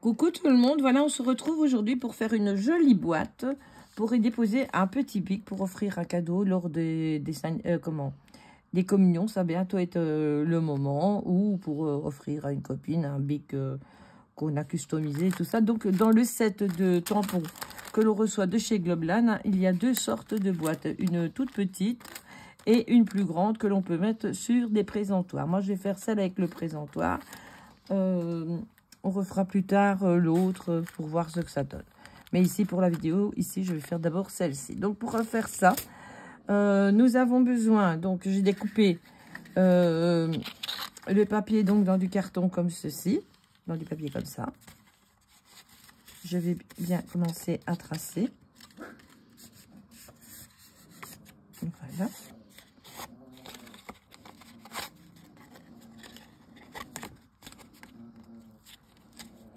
Coucou tout le monde, voilà on se retrouve aujourd'hui pour faire une jolie boîte pour y déposer un petit bic pour offrir un cadeau lors des communions. Ça va bientôt être le moment, ou pour offrir à une copine un bic qu'on a customisé et tout ça. Donc dans le set de tampons que l'on reçoit de chez Globelane, il y a deux sortes de boîtes, une toute petite et une plus grande que l'on peut mettre sur des présentoirs. Moi je vais faire celle avec le présentoir. On refera plus tard l'autre pour voir ce que ça donne. Mais ici, pour la vidéo, ici, je vais faire d'abord celle-ci. Donc, pour faire ça, nous avons besoin... Donc, j'ai découpé le papier donc dans du carton comme ceci. Dans du papier comme ça. Je vais bien commencer à tracer. Voilà.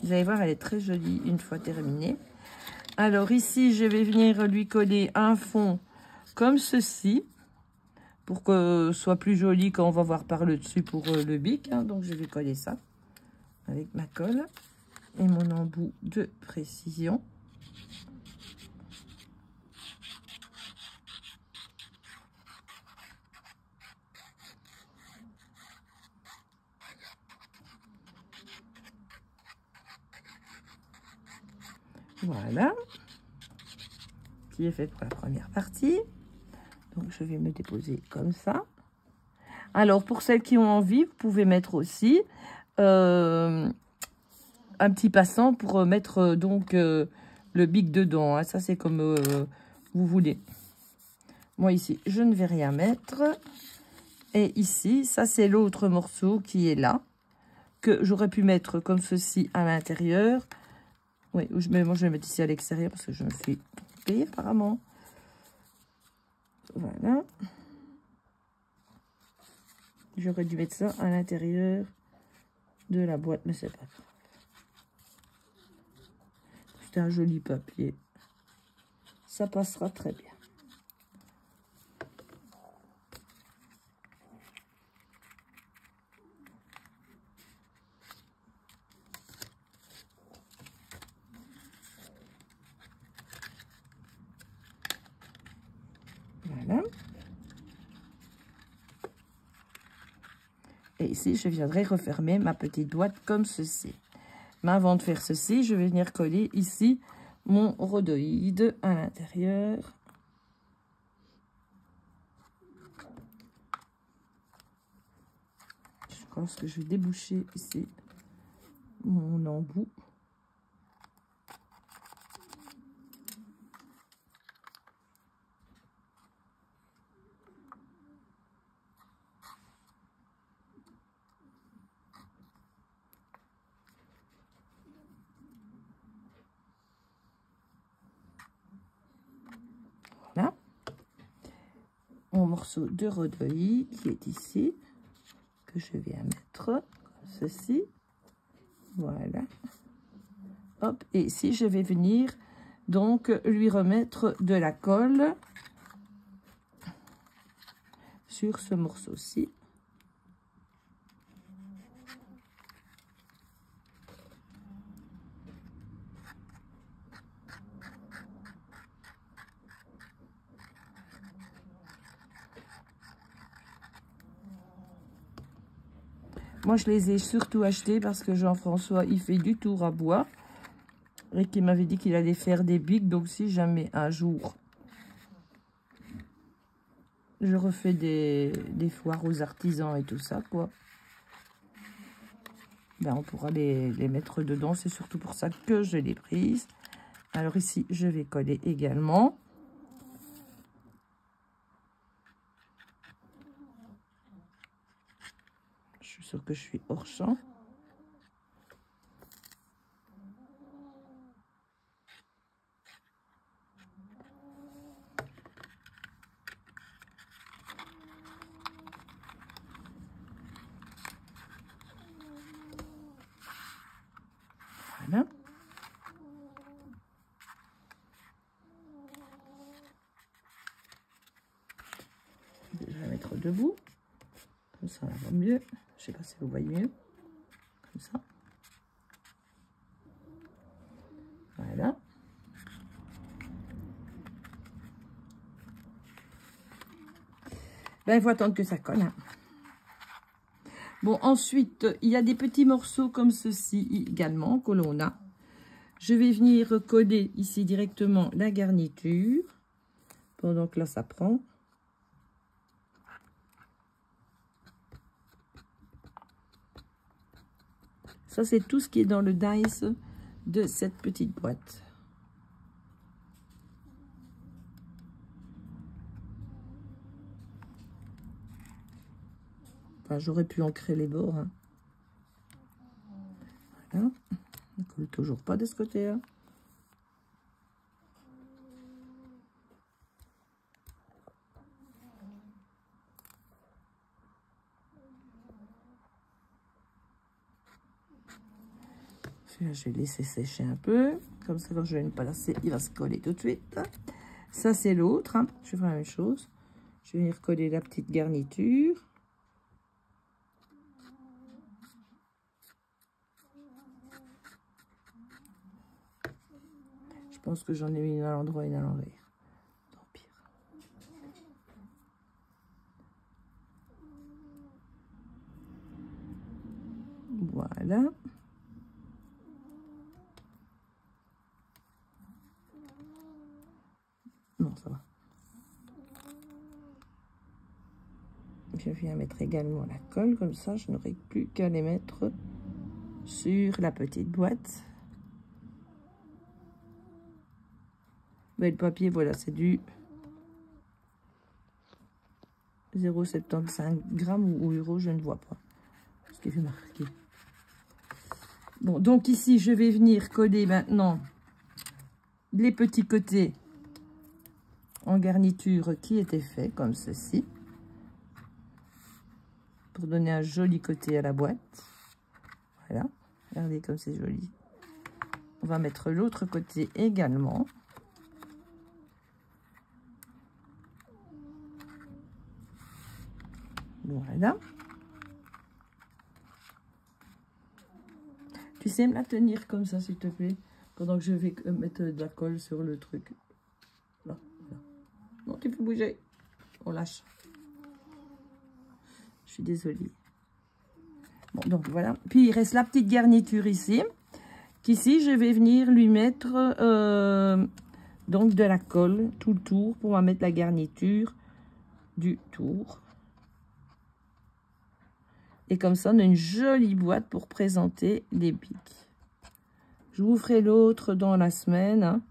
Vous allez voir, elle est très jolie une fois terminée. Alors ici, je vais venir lui coller un fond comme ceci, pour que ce soit plus joli quand on va voir par le dessus pour le bic. Hein. Donc je vais coller ça avec ma colle et mon embout de précision. Voilà, qui est fait pour la première partie. Donc je vais me déposer comme ça. Alors pour celles qui ont envie, vous pouvez mettre aussi un petit passant pour mettre donc le bic dedans. Hein. Ça c'est comme vous voulez. Moi ici, je ne vais rien mettre. Et ici, ça c'est l'autre morceau qui est là, que j'aurais pu mettre comme ceci à l'intérieur. Oui, mais moi je vais le mettre ici à l'extérieur parce que je me suis trompée apparemment. Voilà. J'aurais dû mettre ça à l'intérieur de la boîte, mais c'est pas grave. C'est un joli papier. Ça passera très bien. Voilà. Et ici, je viendrai refermer ma petite boîte comme ceci. Mais avant de faire ceci, je vais venir coller ici mon rhodoïde à l'intérieur. Je pense que je vais déboucher ici mon embout. Voilà. Mon morceau de rhodoïde qui est ici, que je viens mettre comme ceci. Voilà. Hop, et ici, je vais venir donc lui remettre de la colle sur ce morceau-ci. Moi, je les ai surtout achetés parce que Jean-François, il fait du tour à bois. Et qu'il m'avait dit qu'il allait faire des bics. Donc, si jamais un jour, je refais des foires aux artisans et tout ça, quoi. Ben, on pourra les mettre dedans. C'est surtout pour ça que je l'ai prise. Alors, ici, je vais coller également. Je suis sûre que je suis hors champ. Voilà. Je vais la mettre debout. Comme ça, on la voit mieux. Je ne sais pas si vous voyez mieux. Comme ça. Ben, il faut attendre que ça colle. Hein. Bon, ensuite, il y a des petits morceaux comme ceci également que l'on a. Je vais venir coller ici directement la garniture. Pendant que là, ça prend. Ça, c'est tout ce qui est dans le dice de cette petite boîte. Enfin, j'aurais pu ancrer les bords. Hein. Voilà. On ne colle toujours pas de ce côté-là. Je vais laisser sécher un peu. Comme ça, quand je vais le placer, il va se coller tout de suite. Ça, c'est l'autre. Hein. Je vais faire la même chose. Je vais venir coller la petite garniture. Je pense que j'en ai mis une à l'endroit et une à l'envers. Tant pis. Voilà. Non, ça va. Je viens mettre également la colle, comme ça, je n'aurai plus qu'à les mettre sur la petite boîte. Mais le papier, voilà, c'est du 0,75 grammes ou euros, je ne vois pas ce qui est marqué. Bon, donc ici, je vais venir coller maintenant les petits côtés en garniture qui étaient faits, comme ceci. Pour donner un joli côté à la boîte. Voilà, regardez comme c'est joli. On va mettre l'autre côté également. Voilà. Tu sais me la tenir comme ça, s'il te plaît, pendant que je vais mettre de la colle sur le truc. Là, voilà. Non, tu peux bouger. On lâche. Je suis désolée. Bon, donc voilà. Puis il reste la petite garniture ici. Qu'ici, je vais venir lui mettre donc de la colle tout le tour pour mettre la garniture du tour. Et comme ça, on a une jolie boîte pour présenter les bics. Je vous ferai l'autre dans la semaine, hein,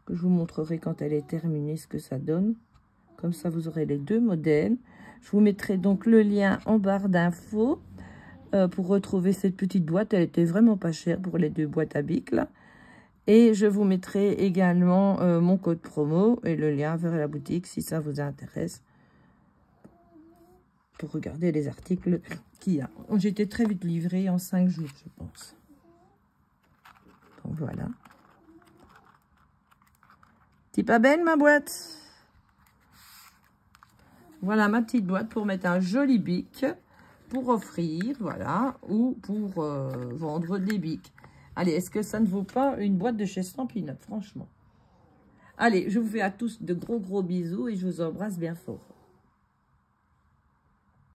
que je vous montrerai quand elle est terminée ce que ça donne. Comme ça, vous aurez les deux modèles. Je vous mettrai donc le lien en barre d'infos pour retrouver cette petite boîte. Elle était vraiment pas chère pour les deux boîtes à bic, là. Et je vous mettrai également mon code promo et le lien vers la boutique si ça vous intéresse. Pour regarder les articles qu'il y a. J'ai été très vite livrée en 5 jours, je pense. Donc voilà. C'est pas belle ma boîte? Voilà ma petite boîte pour mettre un joli bic, pour offrir, voilà, ou pour vendre des bics. Allez, est-ce que ça ne vaut pas une boîte de chez Stampin' Up, franchement? Allez, je vous fais à tous de gros bisous et je vous embrasse bien fort.